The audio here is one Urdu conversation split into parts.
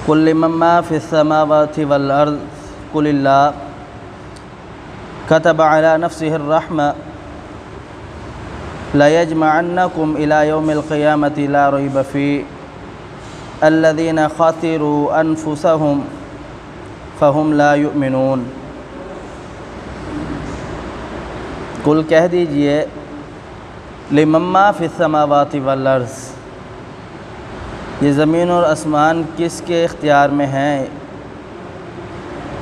قل لمن ما في السماوات والأرض قل الله كتب على نفسه الرحمة ليجمعنكم إلى يوم القيامة لا ريب فيه الذين خسروا أنفسهم فهم لا يؤمنون۔ قل کہہ دیجئے لمن ما فی السماوات والارض، یہ زمین اور آسمان کس کے اختیار میں ہیں؟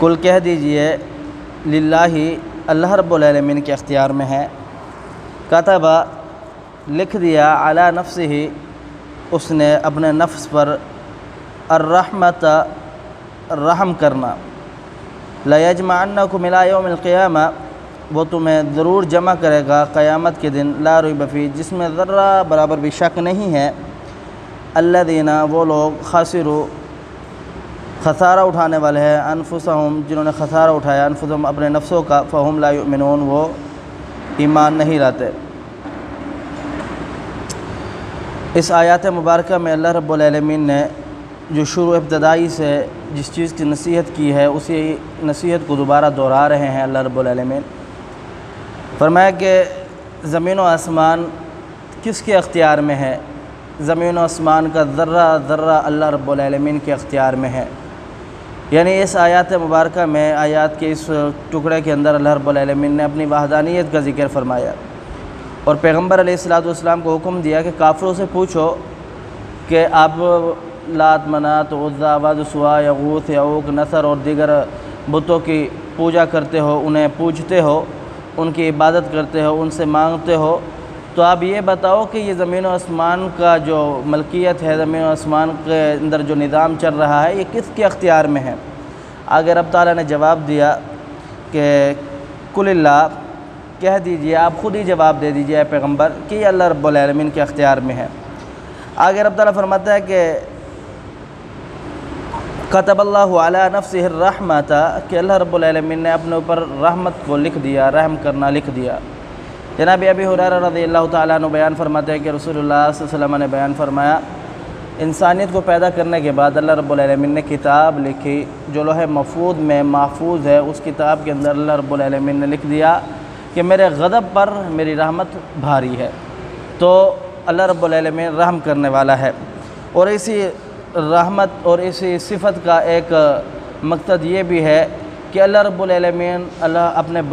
قل کہہ دیجئے للہ، اللہ رب العالمین کے اختیار میں ہے۔ کتبہ لکھ دیا، علی نفسہ اس نے اپنے نفس پر، الرحمت رحم کرنا، لیجمعنکم الی یوم القیامہ وہ تمہیں ضرور جمع کرے گا قیامت کے دن، لا ریب فیہ جس میں ذرہ برابر بھی شک نہیں ہے، الذین وہ لوگ خسروا خسارہ اٹھانے والے ہیں، انفسہم جنہوں نے خسارہ اٹھایا، انفسہم اپنے نفسوں کا، فہم لا یؤمنون وہ ایمان نہیں لاتے۔ اس آیات مبارکہ میں اللہ رب العالمین نے جو شروع ابتدائی سے جس چیز کی نصیحت کی ہے اسی نصیحت کو دوبارہ دہرا رہے ہیں۔ اللہ رب العالمین فرمایا کہ زمین و آسمان کس کے اختیار میں ہے؟ زمین و آسمان کا ذرہ ذرہ اللہ رب العالمین کے اختیار میں ہے۔ یعنی اس آیات مبارکہ میں، آیات کے اس ٹکڑے کے اندر اللہ رب العالمین نے اپنی وحدانیت کا ذکر فرمایا اور پیغمبر علیہ السلام کو حکم دیا کہ کافروں سے پوچھو کہ آپ لات، منات، عزا، ود، سوا، یغوث، یعوق، نصر اور دیگر بتوں کی پوجا کرتے ہو، انہیں پوجتے ہو، ان کی عبادت کرتے ہو، ان سے مانگتے ہو، تو آپ یہ بتاؤ کہ یہ زمین و آسمان کا جو ملکیت ہے، زمین و آسمان کے اندر جو نظام چل رہا ہے، یہ کس کے اختیار میں ہے؟ آگے رب تعالیٰ نے جواب دیا کہ قل اللہ، کہہ دیجئے، آپ خود ہی جواب دے دیجئے اے پیغمبر کہ یہ اللہ رب العالمین کے اختیار میں ہے۔ آگے رب تعالیٰ فرماتا ہے کہ کتب اللہ علی نفسہ الرحمۃ، کہ اللہ رب العالمین نے اپنے اوپر رحمت کو لکھ دیا، رحم کرنا لکھ دیا۔ جناب ابی ہریرہ رضی اللہ تعالیٰ عنہ بیان فرماتے ہیں کہ رسول اللہ صلی اللہ علیہ وسلم نے بیان فرمایا، انسانیت کو پیدا کرنے کے بعد اللہ رب العالمین نے کتاب لکھی جو لوح محفوظ میں محفوظ ہے۔ اس کتاب کے اندر اللہ رب العالمین نے لکھ دیا کہ میرے غضب پر میری رحمت بھاری ہے۔ تو اللہ رب العالمین رحم کرنے والا ہے، اور اسی رحمت اور اسی صفت کا ایک مقصد یہ بھی ہے کہ اللہ رب العالمین اپنے